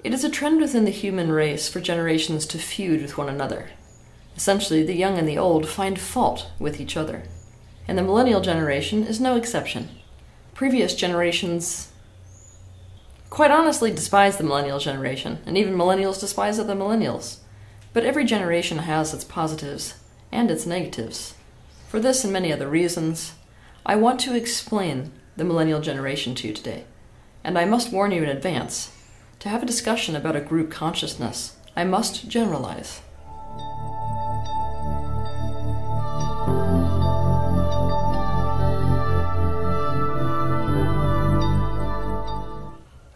It is a trend within the human race for generations to feud with one another. Essentially, the young and the old find fault with each other. And the millennial generation is no exception. Previous generations quite honestly despise the millennial generation, and even millennials despise other millennials. But every generation has its positives and its negatives. For this and many other reasons, I want to explain the millennial generation to you today. And I must warn you in advance, to have a discussion about a group consciousness, I must generalize.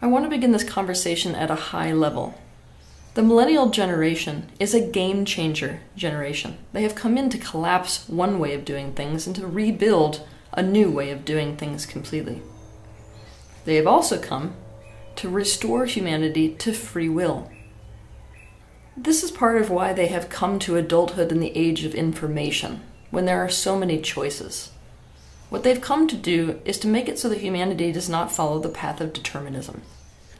I want to begin this conversation at a high level. The millennial generation is a game-changer generation. They have come in to collapse one way of doing things and to rebuild a new way of doing things completely. They have also come to restore humanity to free will. This is part of why they have come to adulthood in the age of information, when there are so many choices. What they've come to do is to make it so that humanity does not follow the path of determinism.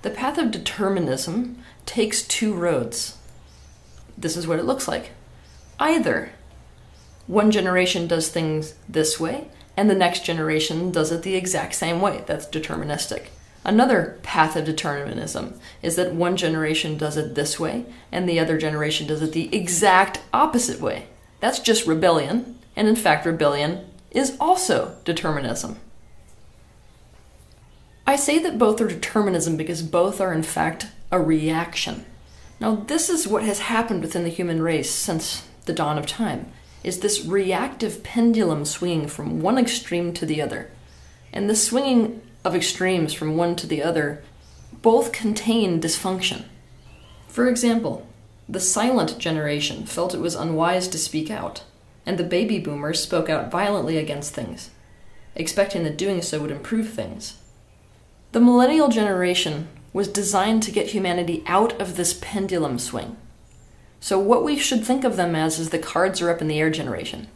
The path of determinism takes two roads. This is what it looks like. Either one generation does things this way, and the next generation does it the exact same way. That's deterministic. Another path of determinism is that one generation does it this way, and the other generation does it the exact opposite way. That's just rebellion, and in fact rebellion is also determinism. I say that both are determinism because both are in fact a reaction. Now this is what has happened within the human race since the dawn of time, is this reactive pendulum swinging from one extreme to the other. And the swinging of extremes from one to the other both contain dysfunction. For example, the silent generation felt it was unwise to speak out, and the baby boomers spoke out violently against things, expecting that doing so would improve things. The millennial generation was designed to get humanity out of this pendulum swing. So what we should think of them as is the cards are up in the air generation.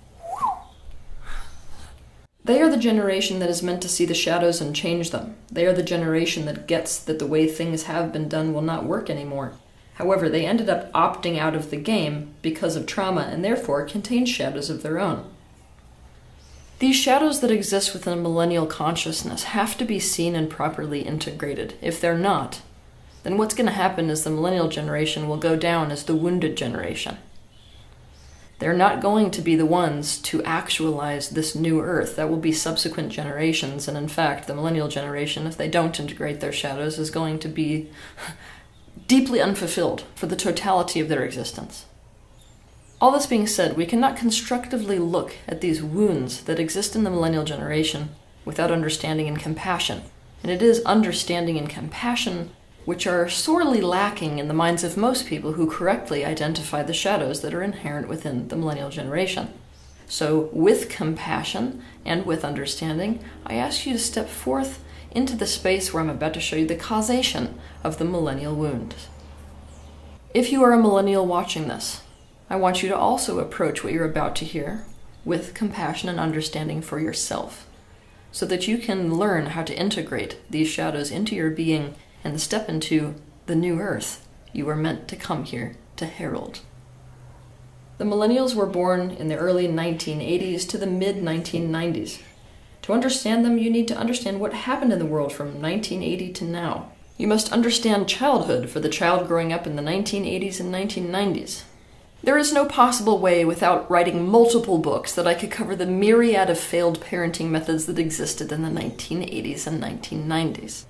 They are the generation that is meant to see the shadows and change them. They are the generation that gets that the way things have been done will not work anymore. However, they ended up opting out of the game because of trauma and therefore contain shadows of their own. These shadows that exist within a millennial consciousness have to be seen and properly integrated. If they're not, then what's going to happen is the millennial generation will go down as the wounded generation. They're not going to be the ones to actualize this new earth. That will be subsequent generations, and in fact, the millennial generation, if they don't integrate their shadows, is going to be deeply unfulfilled for the totality of their existence. All this being said, we cannot constructively look at these wounds that exist in the millennial generation without understanding and compassion. And it is understanding and compassion which are sorely lacking in the minds of most people who correctly identify the shadows that are inherent within the millennial generation. So, with compassion and with understanding, I ask you to step forth into the space where I'm about to show you the causation of the millennial wound. If you are a millennial watching this, I want you to also approach what you're about to hear with compassion and understanding for yourself, so that you can learn how to integrate these shadows into your being and step into the new earth you were meant to come here to herald. The millennials were born in the early 1980s to the mid-1990s. To understand them, you need to understand what happened in the world from 1980 to now. You must understand childhood for the child growing up in the 1980s and 1990s. There is no possible way without writing multiple books that I could cover the myriad of failed parenting methods that existed in the 1980s and 1990s.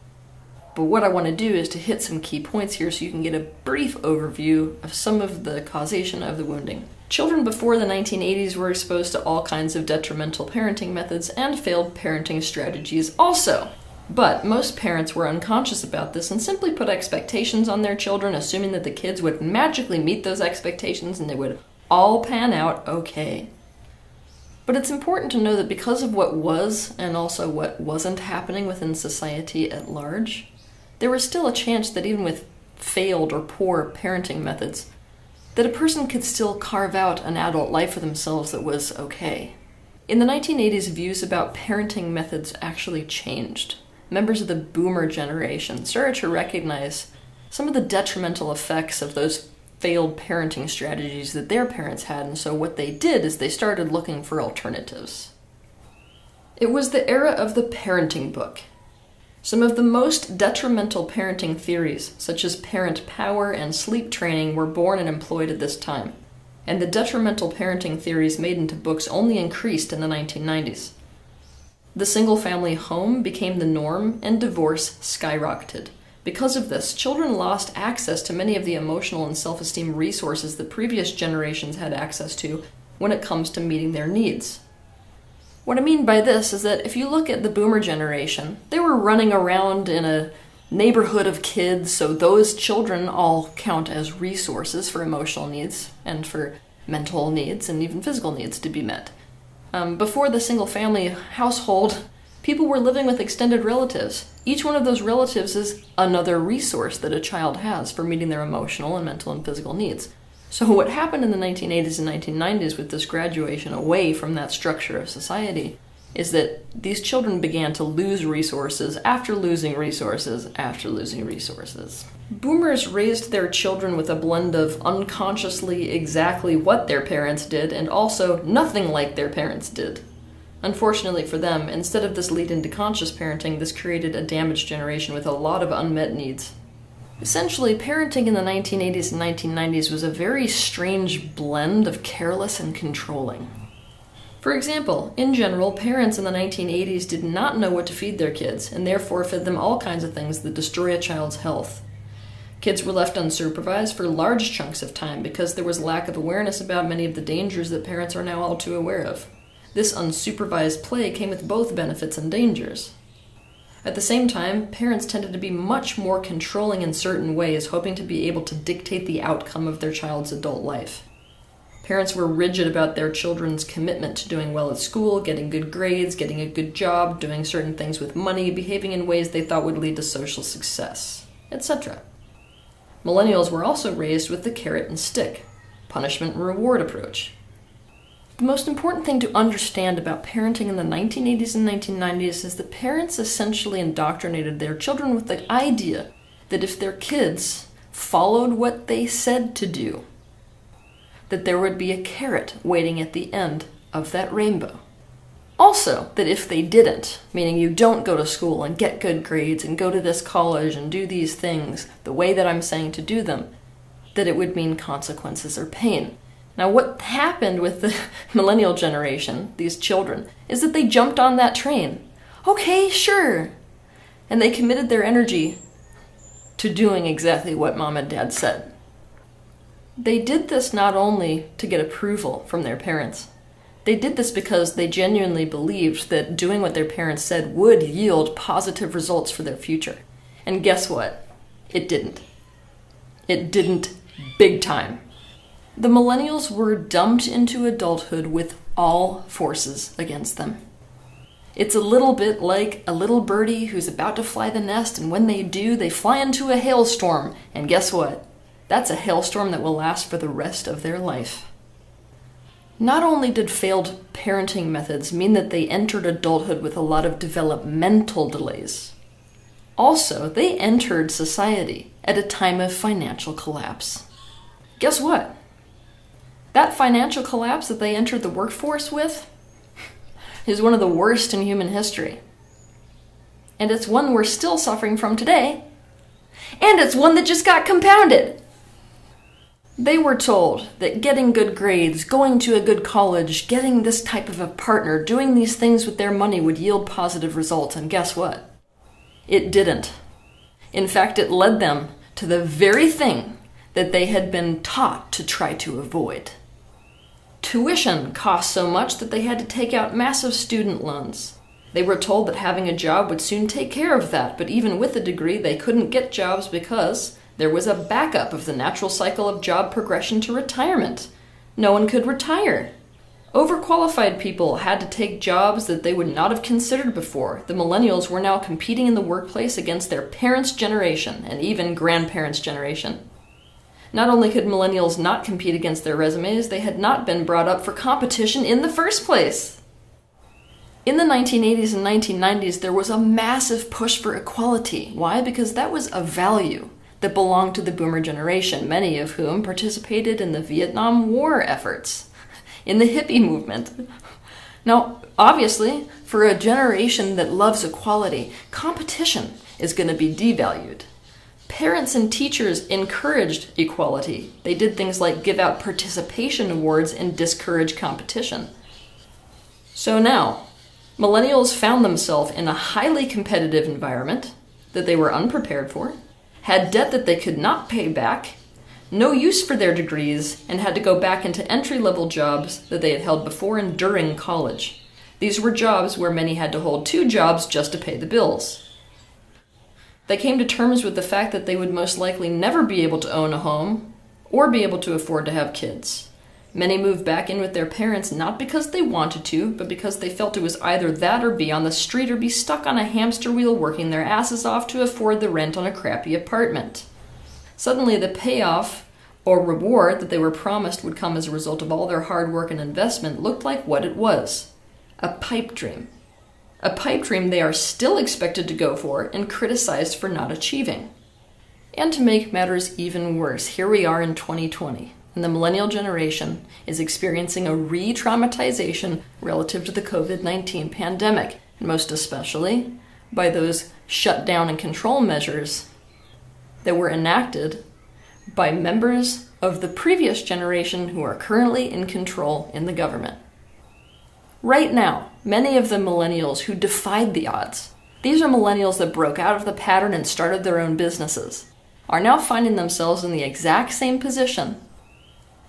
But what I want to do is to hit some key points here so you can get a brief overview of some of the causation of the wounding. Children before the 1980s were exposed to all kinds of detrimental parenting methods and failed parenting strategies also. But most parents were unconscious about this and simply put expectations on their children, assuming that the kids would magically meet those expectations and they would all pan out okay. But it's important to know that because of what was and also what wasn't happening within society at large, there was still a chance that even with failed or poor parenting methods, that a person could still carve out an adult life for themselves that was okay. In the 1980s, views about parenting methods actually changed. Members of the boomer generation started to recognize some of the detrimental effects of those failed parenting strategies that their parents had, and so what they did is they started looking for alternatives. It was the era of the parenting book. Some of the most detrimental parenting theories, such as parent power and sleep training, were born and employed at this time, and the detrimental parenting theories made into books only increased in the 1990s. The single-family home became the norm, and divorce skyrocketed. Because of this, children lost access to many of the emotional and self-esteem resources that previous generations had access to when it comes to meeting their needs. What I mean by this is that if you look at the boomer generation, they were running around in a neighborhood of kids, so those children all count as resources for emotional needs and for mental needs and even physical needs to be met. Before the single-family household, people were living with extended relatives. Each one of those relatives is another resource that a child has for meeting their emotional and mental and physical needs. So what happened in the 1980s and 1990s with this graduation away from that structure of society is that these children began to lose resources after losing resources after losing resources. Boomers raised their children with a blend of unconsciously exactly what their parents did and also nothing like their parents did. Unfortunately for them, instead of this lead into conscious parenting, this created a damaged generation with a lot of unmet needs. Essentially, parenting in the 1980s and 1990s was a very strange blend of careless and controlling. For example, in general, parents in the 1980s did not know what to feed their kids, and therefore fed them all kinds of things that destroy a child's health. Kids were left unsupervised for large chunks of time because there was lack of awareness about many of the dangers that parents are now all too aware of. This unsupervised play came with both benefits and dangers. At the same time, parents tended to be much more controlling in certain ways, hoping to be able to dictate the outcome of their child's adult life. Parents were rigid about their children's commitment to doing well at school, getting good grades, getting a good job, doing certain things with money, behaving in ways they thought would lead to social success, etc. Millennials were also raised with the carrot and stick, punishment and reward approach. The most important thing to understand about parenting in the 1980s and 1990s is that parents essentially indoctrinated their children with the idea that if their kids followed what they said to do, that there would be a carrot waiting at the end of that rainbow. Also, that if they didn't, meaning you don't go to school and get good grades and go to this college and do these things the way that I'm saying to do them, that it would mean consequences or pain. Now, what happened with the millennial generation, these children, is that they jumped on that train. Okay, sure. And they committed their energy to doing exactly what mom and dad said. They did this not only to get approval from their parents. They did this because they genuinely believed that doing what their parents said would yield positive results for their future. And guess what? It didn't. It didn't big time. The millennials were dumped into adulthood with all forces against them. It's a little bit like a little birdie who's about to fly the nest, and when they do, they fly into a hailstorm. And guess what? That's a hailstorm that will last for the rest of their life. Not only did failed parenting methods mean that they entered adulthood with a lot of developmental delays, also, they entered society at a time of financial collapse. Guess what? That financial collapse that they entered the workforce with is one of the worst in human history. And it's one we're still suffering from today. And it's one that just got compounded. They were told that getting good grades, going to a good college, getting this type of a partner, doing these things with their money would yield positive results, and guess what? It didn't. In fact, it led them to the very thing that they had been taught to try to avoid. Tuition cost so much that they had to take out massive student loans. They were told that having a job would soon take care of that, but even with a degree, they couldn't get jobs because there was a backup of the natural cycle of job progression to retirement. No one could retire. Overqualified people had to take jobs that they would not have considered before. The millennials were now competing in the workplace against their parents' generation and even grandparents' generation. Not only could millennials not compete against their resumes, they had not been brought up for competition in the first place. In the 1980s and 1990s, there was a massive push for equality. Why? Because that was a value that belonged to the boomer generation, many of whom participated in the Vietnam War efforts, in the hippie movement. Now, obviously, for a generation that loves equality, competition is going to be devalued. Parents and teachers encouraged equality. They did things like give out participation awards and discourage competition. So now, millennials found themselves in a highly competitive environment that they were unprepared for, had debt that they could not pay back, no use for their degrees, and had to go back into entry-level jobs that they had held before and during college. These were jobs where many had to hold 2 jobs just to pay the bills. They came to terms with the fact that they would most likely never be able to own a home or be able to afford to have kids. Many moved back in with their parents not because they wanted to, but because they felt it was either that or be on the street or be stuck on a hamster wheel working their asses off to afford the rent on a crappy apartment. Suddenly, the payoff or reward that they were promised would come as a result of all their hard work and investment looked like what it was: a pipe dream. A pipe dream they are still expected to go for and criticized for not achieving. And to make matters even worse, here we are in 2020, and the millennial generation is experiencing a re-traumatization relative to the COVID-19 pandemic, and most especially by those shutdown and control measures that were enacted by members of the previous generation who are currently in control in the government. Right now, many of the millennials who defied the odds, these are millennials that broke out of the pattern and started their own businesses, are now finding themselves in the exact same position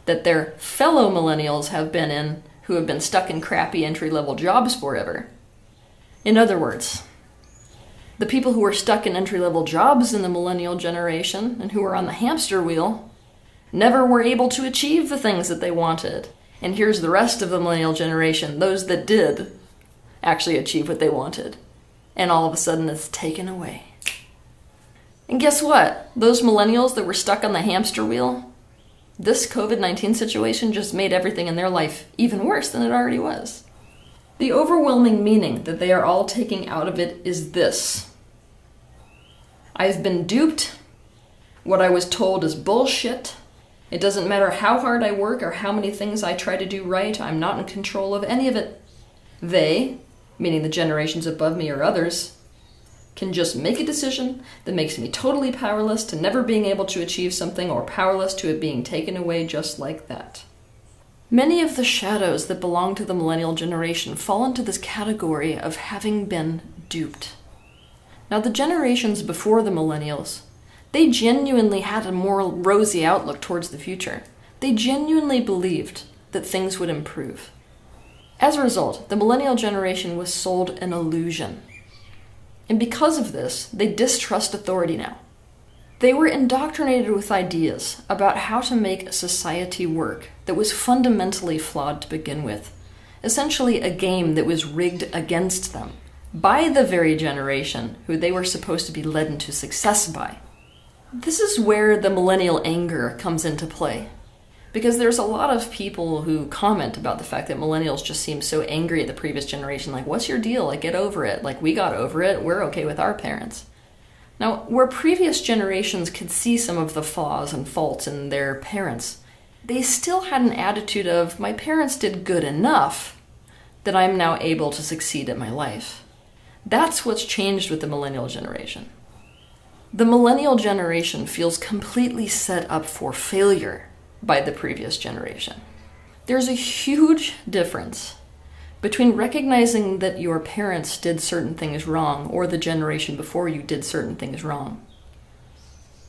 that their fellow millennials have been in who have been stuck in crappy entry-level jobs forever. In other words, the people who are stuck in entry-level jobs in the millennial generation and who are on the hamster wheel never were able to achieve the things that they wanted. And here's the rest of the millennial generation, those that did actually achieve what they wanted. And all of a sudden it's taken away. And guess what? Those millennials that were stuck on the hamster wheel, this COVID-19 situation just made everything in their life even worse than it already was. The overwhelming meaning that they are all taking out of it is this: I've been duped. What I was told is bullshit. It doesn't matter how hard I work or how many things I try to do right, I'm not in control of any of it. They, meaning the generations above me or others, can just make a decision that makes me totally powerless to never being able to achieve something or powerless to it being taken away just like that. Many of the shadows that belong to the millennial generation fall into this category of having been duped. Now, the generations before the millennials, they genuinely had a more rosy outlook towards the future. They genuinely believed that things would improve. As a result, the millennial generation was sold an illusion. And because of this, they distrust authority now. They were indoctrinated with ideas about how to make society work that was fundamentally flawed to begin with. Essentially a game that was rigged against them by the very generation who they were supposed to be led into success by. This is where the millennial anger comes into play. Because there's a lot of people who comment about the fact that millennials just seem so angry at the previous generation. Like, what's your deal? Like, get over it. Like, we got over it. We're okay with our parents. Now, where previous generations could see some of the flaws and faults in their parents, they still had an attitude of, my parents did good enough that I'm now able to succeed in my life. That's what's changed with the millennial generation. The millennial generation feels completely set up for failure by the previous generation. There's a huge difference between recognizing that your parents did certain things wrong or the generation before you did certain things wrong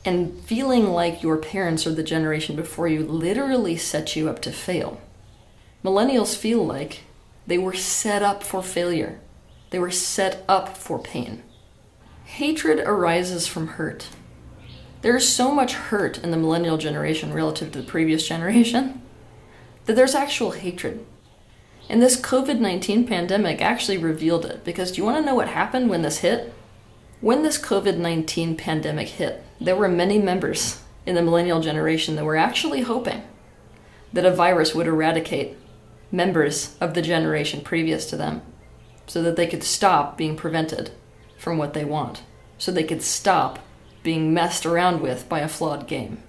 and feeling like your parents or the generation before you literally set you up to fail. Millennials feel like they were set up for failure. They were set up for pain. Hatred arises from hurt. There's so much hurt in the millennial generation relative to the previous generation that there's actual hatred. And this COVID-19 pandemic actually revealed it, because do you want to know what happened when this hit? When this COVID-19 pandemic hit, there were many members in the millennial generation that were actually hoping that a virus would eradicate members of the generation previous to them so that they could stop being prevented from what they want, so they could stop being messed around with by a flawed game.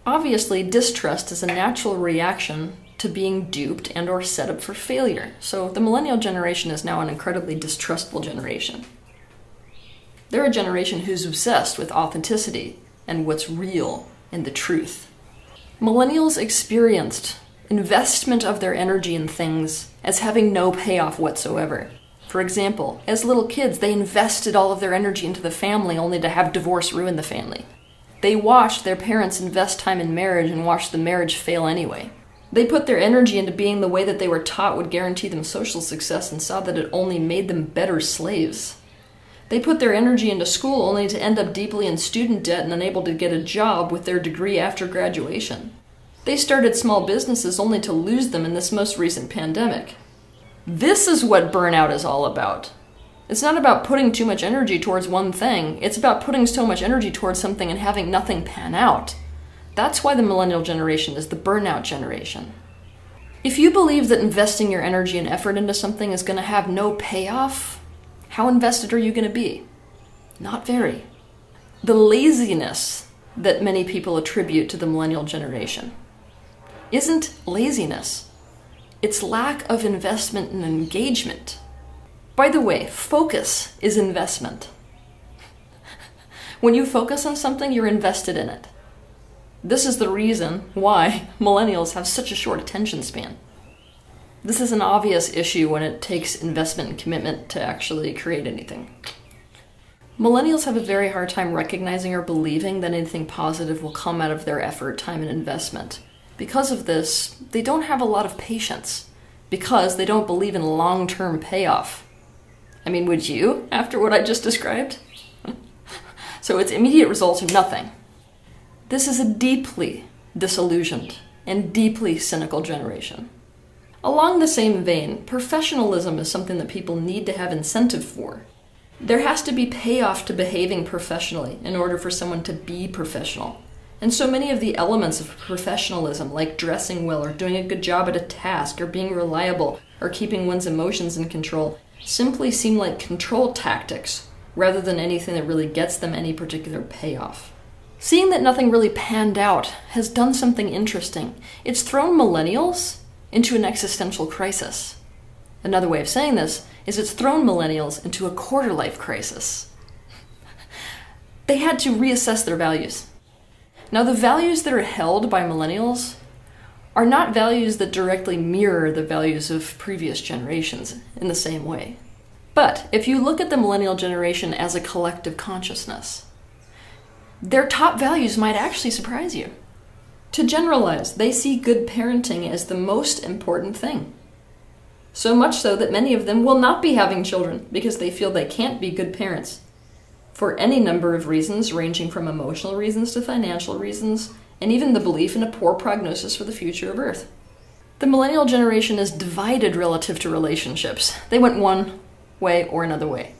Obviously, distrust is a natural reaction to being duped and or set up for failure. So the millennial generation is now an incredibly distrustful generation. They're a generation who's obsessed with authenticity and what's real and the truth. Millennials experienced investment of their energy in things as having no payoff whatsoever. For example, as little kids, they invested all of their energy into the family only to have divorce ruin the family. They watched their parents invest time in marriage and watched the marriage fail anyway. They put their energy into being the way that they were taught would guarantee them social success and saw that it only made them better slaves. They put their energy into school only to end up deeply in student debt and unable to get a job with their degree after graduation. They started small businesses only to lose them in this most recent pandemic. This is what burnout is all about. It's not about putting too much energy towards one thing. It's about putting so much energy towards something and having nothing pan out. That's why the millennial generation is the burnout generation. If you believe that investing your energy and effort into something is going to have no payoff, how invested are you going to be? Not very. The laziness that many people attribute to the millennial generation isn't laziness. It's lack of investment and engagement. By the way, focus is investment. When you focus on something, you're invested in it. This is the reason why millennials have such a short attention span. This is an obvious issue when it takes investment and commitment to actually create anything. Millennials have a very hard time recognizing or believing that anything positive will come out of their effort, time, and investment. Because of this, they don't have a lot of patience, because they don't believe in long-term payoff. I mean, would you, after what I just described? So its immediate results are nothing. This is a deeply disillusioned and deeply cynical generation. Along the same vein, professionalism is something that people need to have incentive for. There has to be payoff to behaving professionally in order for someone to be professional. And so many of the elements of professionalism, like dressing well or doing a good job at a task or being reliable or keeping one's emotions in control, simply seem like control tactics rather than anything that really gets them any particular payoff. Seeing that nothing really panned out has done something interesting. It's thrown millennials into an existential crisis. Another way of saying this is it's thrown millennials into a quarter-life crisis. They had to reassess their values. Now, the values that are held by millennials are not values that directly mirror the values of previous generations in the same way. But if you look at the millennial generation as a collective consciousness, their top values might actually surprise you. To generalize, they see good parenting as the most important thing. So much so that many of them will not be having children because they feel they can't be good parents. For any number of reasons, ranging from emotional reasons to financial reasons, and even the belief in a poor prognosis for the future of Earth. The millennial generation is divided relative to relationships. They went one way or another way.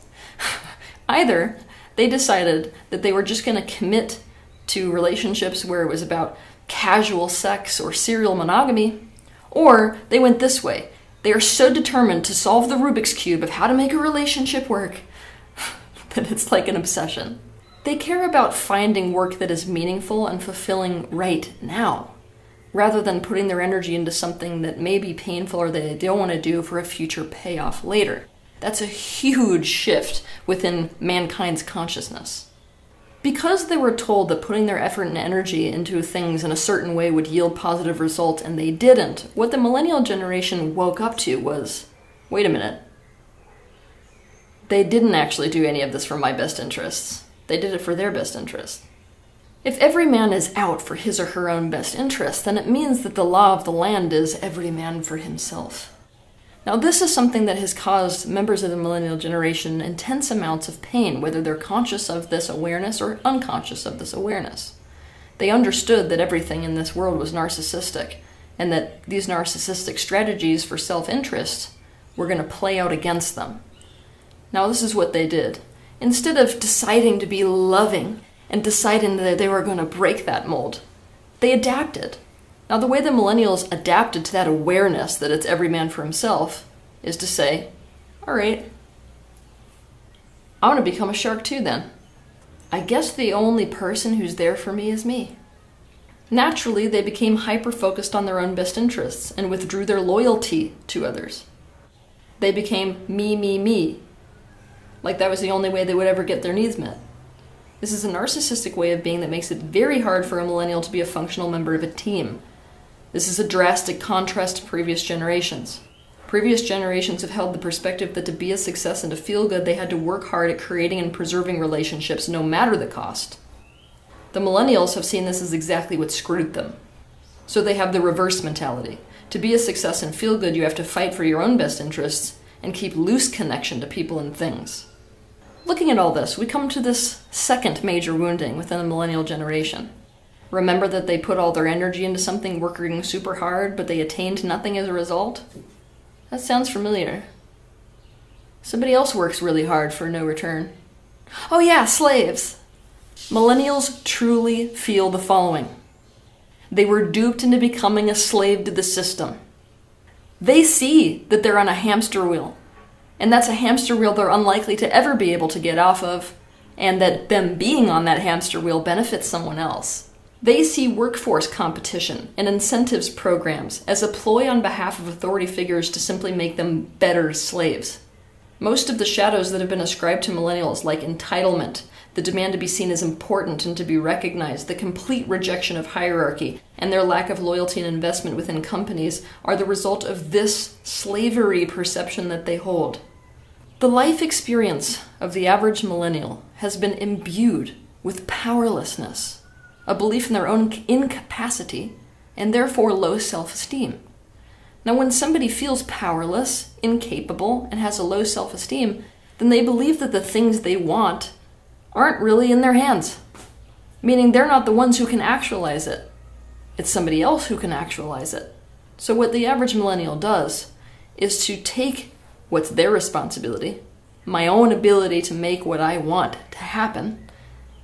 Either they decided that they were just going to commit to relationships where it was about casual sex or serial monogamy, or they went this way. They are so determined to solve the Rubik's Cube of how to make a relationship work that it's like an obsession. They care about finding work that is meaningful and fulfilling right now, rather than putting their energy into something that may be painful or that they don't want to do for a future payoff later. That's a huge shift within mankind's consciousness. Because they were told that putting their effort and energy into things in a certain way would yield positive results, and they didn't, what the millennial generation woke up to was, wait a minute, they didn't actually do any of this for my best interests. They did it for their best interest. If every man is out for his or her own best interest, then it means that the law of the land is every man for himself. Now, this is something that has caused members of the millennial generation intense amounts of pain, whether they're conscious of this awareness or unconscious of this awareness. They understood that everything in this world was narcissistic, and that these narcissistic strategies for self-interest were going to play out against them. Now, this is what they did. Instead of deciding to be loving and deciding that they were going to break that mold, they adapted. Now, the way the millennials adapted to that awareness that it's every man for himself is to say, all right, I want to become a shark too then. I guess the only person who's there for me is me. Naturally, they became hyper-focused on their own best interests and withdrew their loyalty to others. They became me, me, me. Like that was the only way they would ever get their needs met. This is a narcissistic way of being that makes it very hard for a millennial to be a functional member of a team. This is a drastic contrast to previous generations. Previous generations have held the perspective that to be a success and to feel good, they had to work hard at creating and preserving relationships no matter the cost. The millennials have seen this as exactly what screwed them. So they have the reverse mentality. To be a success and feel good, you have to fight for your own best interests and keep loose connection to people and things. Looking at all this, we come to this second major wounding within the millennial generation. Remember that they put all their energy into something, working super hard, but they attained nothing as a result? That sounds familiar. Somebody else works really hard for no return. Oh yeah, slaves! Millennials truly feel the following. They were duped into becoming a slave to the system. They see that they're on a hamster wheel, and that's a hamster wheel they're unlikely to ever be able to get off of, and that them being on that hamster wheel benefits someone else. They see workforce competition and incentives programs as a ploy on behalf of authority figures to simply make them better slaves. Most of the shadows that have been ascribed to millennials, like entitlement, the demand to be seen as important and to be recognized, the complete rejection of hierarchy, and their lack of loyalty and investment within companies, are the result of this slavery perception that they hold. The life experience of the average millennial has been imbued with powerlessness, a belief in their own incapacity, and therefore low self-esteem. Now, when somebody feels powerless, incapable, and has a low self-esteem, then they believe that the things they want aren't really in their hands, meaning they're not the ones who can actualize it. It's somebody else who can actualize it. So what the average millennial does is to take what's their responsibility, my own ability to make what I want to happen,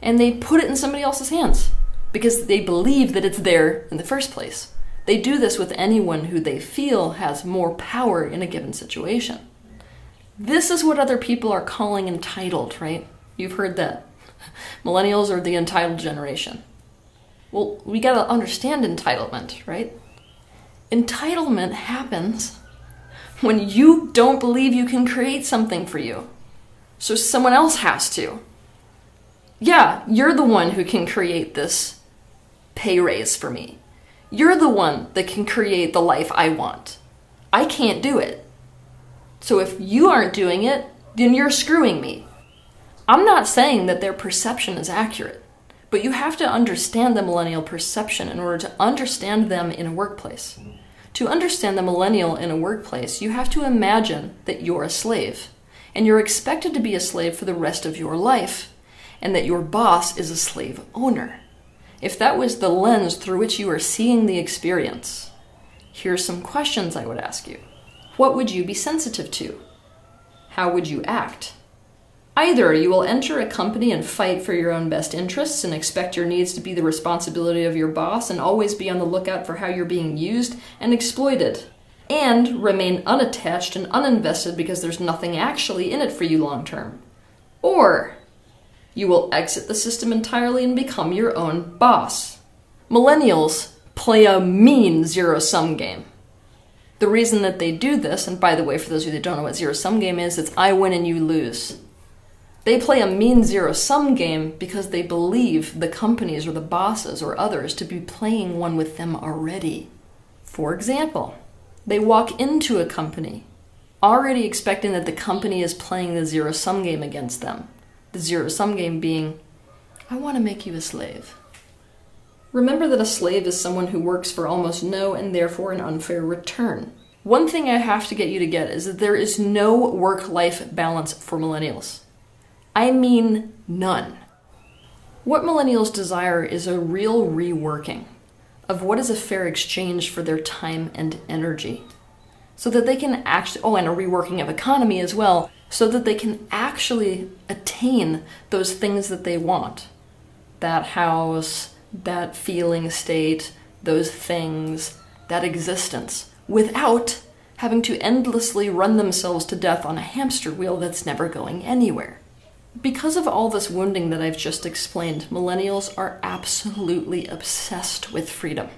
and they put it in somebody else's hands because they believe that it's there in the first place. They do this with anyone who they feel has more power in a given situation. This is what other people are calling entitled, right? You've heard that. Millennials are the entitled generation. Well, we gotta understand entitlement, right? Entitlement happens when you don't believe you can create something for you. So someone else has to. Yeah, you're the one who can create this pay raise for me. You're the one that can create the life I want. I can't do it. So if you aren't doing it, then you're screwing me. I'm not saying that their perception is accurate, but you have to understand the millennial perception in order to understand them in a workplace. To understand the millennial in a workplace, you have to imagine that you're a slave, and you're expected to be a slave for the rest of your life, and that your boss is a slave owner. If that was the lens through which you are seeing the experience, here's some questions I would ask you. What would you be sensitive to? How would you act? Either you will enter a company and fight for your own best interests and expect your needs to be the responsibility of your boss and always be on the lookout for how you're being used and exploited, and remain unattached and uninvested because there's nothing actually in it for you long term. Or you will exit the system entirely and become your own boss. Millennials play a mean zero-sum game. The reason that they do this, and by the way, for those of you that don't know what zero-sum game is, it's I win and you lose. They play a mean zero-sum game because they believe the companies or the bosses or others to be playing one with them already. For example, they walk into a company already expecting that the company is playing the zero-sum game against them. The zero-sum game being, I want to make you a slave. Remember that a slave is someone who works for almost no and therefore an unfair return. One thing I have to get you to get is that there is no work-life balance for millennials. I mean none. What millennials desire is a real reworking of what is a fair exchange for their time and energy, so that they can actually, and a reworking of economy as well, so that they can actually attain those things that they want. That house, that feeling state, those things, that existence, without having to endlessly run themselves to death on a hamster wheel that's never going anywhere. Because of all this wounding that I've just explained, millennials are absolutely obsessed with freedom.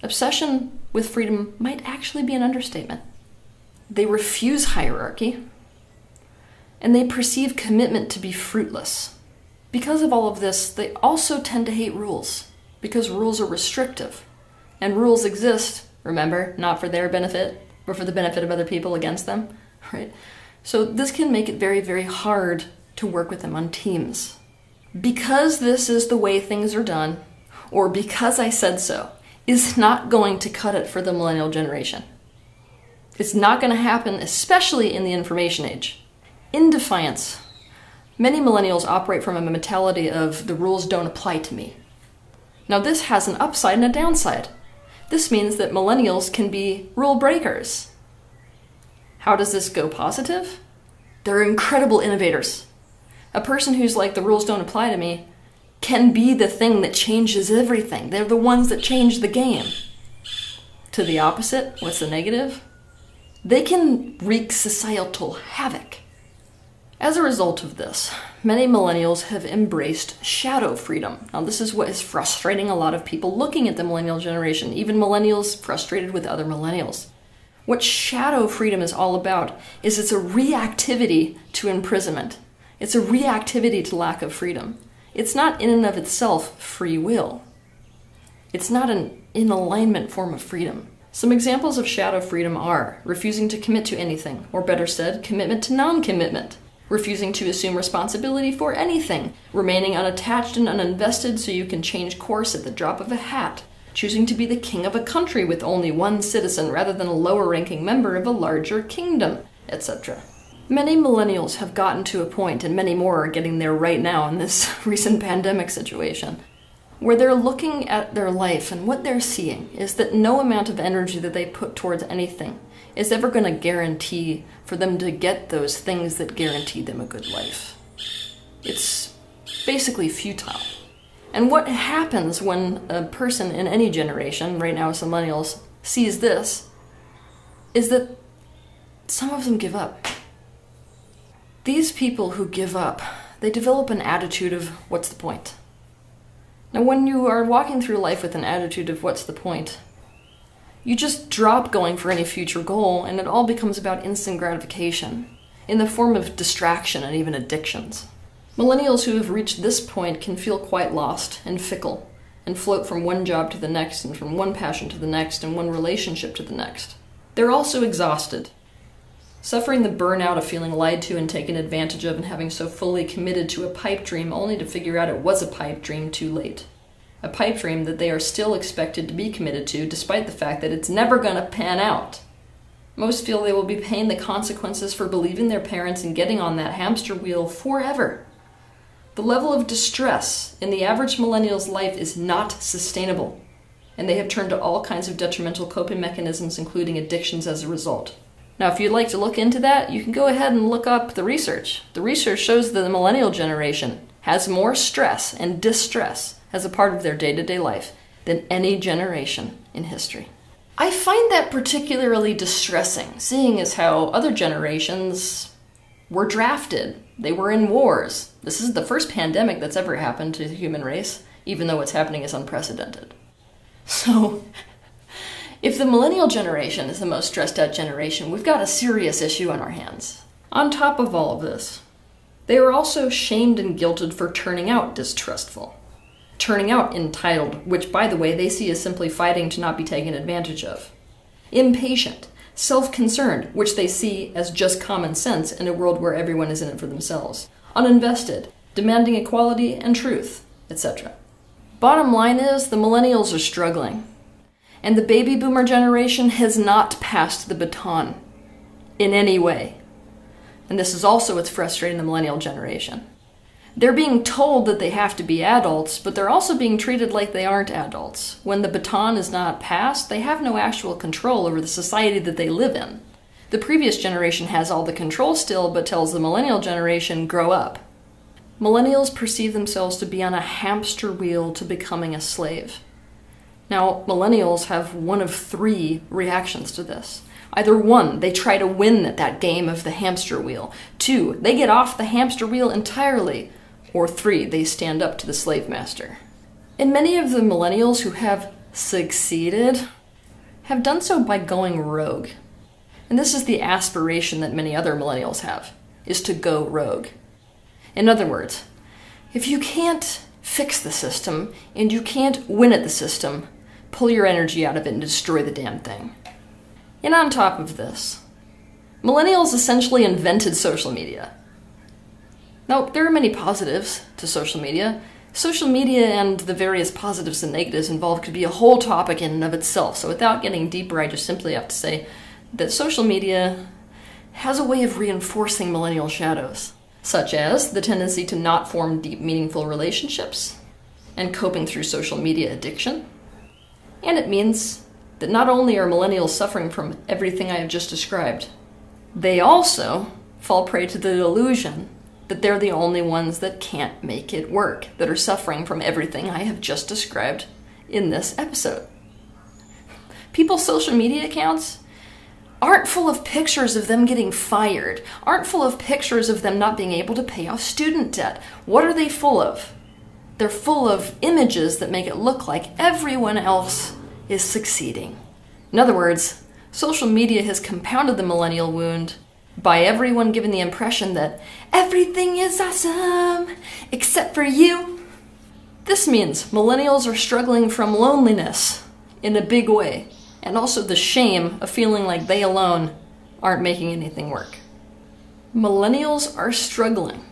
Obsession with freedom might actually be an understatement. They refuse hierarchy, and they perceive commitment to be fruitless. Because of all of this, they also tend to hate rules, because rules are restrictive. And rules exist, remember, not for their benefit, or for the benefit of other people against them, right? So this can make it very, very hard to work with them on teams. Because this is the way things are done, or because I said so, is not going to cut it for the millennial generation. It's not going to happen, especially in the information age. In defiance, many millennials operate from a mentality of the rules don't apply to me. Now this has an upside and a downside. This means that millennials can be rule breakers. How does this go positive? They're incredible innovators. A person who's like, the rules don't apply to me, can be the thing that changes everything. They're the ones that change the game. To the opposite, what's the negative? They can wreak societal havoc. As a result of this, many millennials have embraced shadow freedom. Now this is what is frustrating a lot of people looking at the millennial generation, even millennials frustrated with other millennials. What shadow freedom is all about is it's a reactivity to imprisonment. It's a reactivity to lack of freedom. It's not in and of itself free will. It's not an in alignment form of freedom. Some examples of shadow freedom are refusing to commit to anything, or better said, commitment to non-commitment. Refusing to assume responsibility for anything, remaining unattached and uninvested so you can change course at the drop of a hat, choosing to be the king of a country with only one citizen rather than a lower-ranking member of a larger kingdom, etc. Many millennials have gotten to a point, and many more are getting there right now in this recent pandemic situation, where they're looking at their life and what they're seeing is that no amount of energy that they put towards anything is ever going to guarantee for them to get those things that guarantee them a good life. It's basically futile. And what happens when a person in any generation, right now as millennials, sees this, is that some of them give up. These people who give up, they develop an attitude of, what's the point? Now when you are walking through life with an attitude of, what's the point? You just drop going for any future goal, and it all becomes about instant gratification, in the form of distraction and even addictions. Millennials who have reached this point can feel quite lost and fickle, and float from one job to the next, and from one passion to the next, and one relationship to the next. They're also exhausted, suffering the burnout of feeling lied to and taken advantage of and having so fully committed to a pipe dream only to figure out it was a pipe dream too late. A pipe dream that they are still expected to be committed to despite the fact that it's never going to pan out. Most feel they will be paying the consequences for believing their parents and getting on that hamster wheel forever. The level of distress in the average millennial's life is not sustainable, and they have turned to all kinds of detrimental coping mechanisms, including addictions as a result. Now, if you'd like to look into that, you can go ahead and look up the research. The research shows that the millennial generation has more stress and distress as a part of their day-to-day life than any generation in history. I find that particularly distressing, seeing as how other generations were drafted. They were in wars. This is the first pandemic that's ever happened to the human race, even though what's happening is unprecedented. So, if the millennial generation is the most stressed out generation, we've got a serious issue on our hands. On top of all of this, they are also shamed and guilted for turning out distrustful. Turning out entitled, which by the way they see as simply fighting to not be taken advantage of. Impatient, self-concerned, which they see as just common sense in a world where everyone is in it for themselves. Uninvested, demanding equality and truth, etc. Bottom line is, the millennials are struggling. And the baby boomer generation has not passed the baton in any way. And this is also what's frustrating the millennial generation. They're being told that they have to be adults, but they're also being treated like they aren't adults. When the baton is not passed, they have no actual control over the society that they live in. The previous generation has all the control still, but tells the millennial generation, grow up. Millennials perceive themselves to be on a hamster wheel to becoming a slave. Now, millennials have one of three reactions to this. Either 1, they try to win at that game of the hamster wheel. 2, they get off the hamster wheel entirely. Or 3, they stand up to the slave master. And many of the millennials who have succeeded have done so by going rogue. And this is the aspiration that many other millennials have, is to go rogue. In other words, if you can't fix the system and you can't win at the system, pull your energy out of it and destroy the damn thing. And on top of this, millennials essentially invented social media. Now, there are many positives to social media. Social media and the various positives and negatives involved could be a whole topic in and of itself. So without getting deeper, I just simply have to say that social media has a way of reinforcing millennial shadows, such as the tendency to not form deep, meaningful relationships and coping through social media addiction. And it means that not only are millennials suffering from everything I have just described, they also fall prey to the delusion that they're the only ones that can't make it work, that are suffering from everything I have just described in this episode. People's social media accounts aren't full of pictures of them getting fired, aren't full of pictures of them not being able to pay off student debt. What are they full of? They're full of images that make it look like everyone else is succeeding. In other words, social media has compounded the millennial wound by everyone giving the impression that everything is awesome except for you. This means millennials are struggling from loneliness in a big way, and also the shame of feeling like they alone aren't making anything work. Millennials are struggling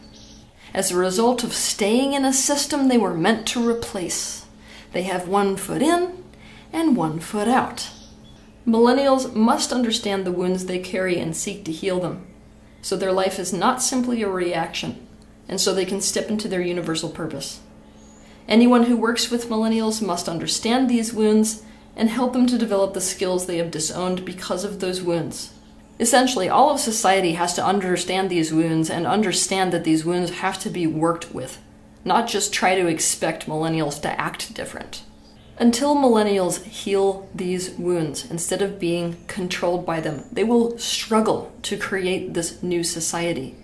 as a result of staying in a system they were meant to replace. They have 1 foot in and 1 foot out. Millennials must understand the wounds they carry and seek to heal them, so their life is not simply a reaction, and so they can step into their universal purpose. Anyone who works with millennials must understand these wounds and help them to develop the skills they have disowned because of those wounds. Essentially, all of society has to understand these wounds and understand that these wounds have to be worked with, not just try to expect millennials to act different. Until millennials heal these wounds instead of being controlled by them, they will struggle to create this new society.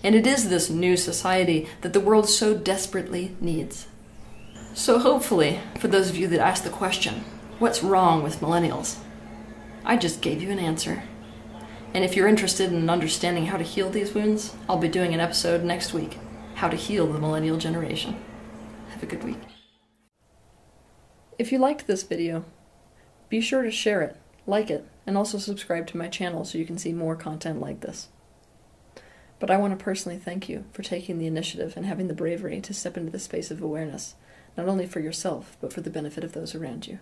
And it is this new society that the world so desperately needs. So hopefully, for those of you that asked the question, what's wrong with millennials? I just gave you an answer. And if you're interested in understanding how to heal these wounds, I'll be doing an episode next week, How to Heal the Millennial Generation. Have a good week. If you liked this video, be sure to share it, like it, and also subscribe to my channel so you can see more content like this. But I want to personally thank you for taking the initiative and having the bravery to step into the space of awareness, not only for yourself, but for the benefit of those around you.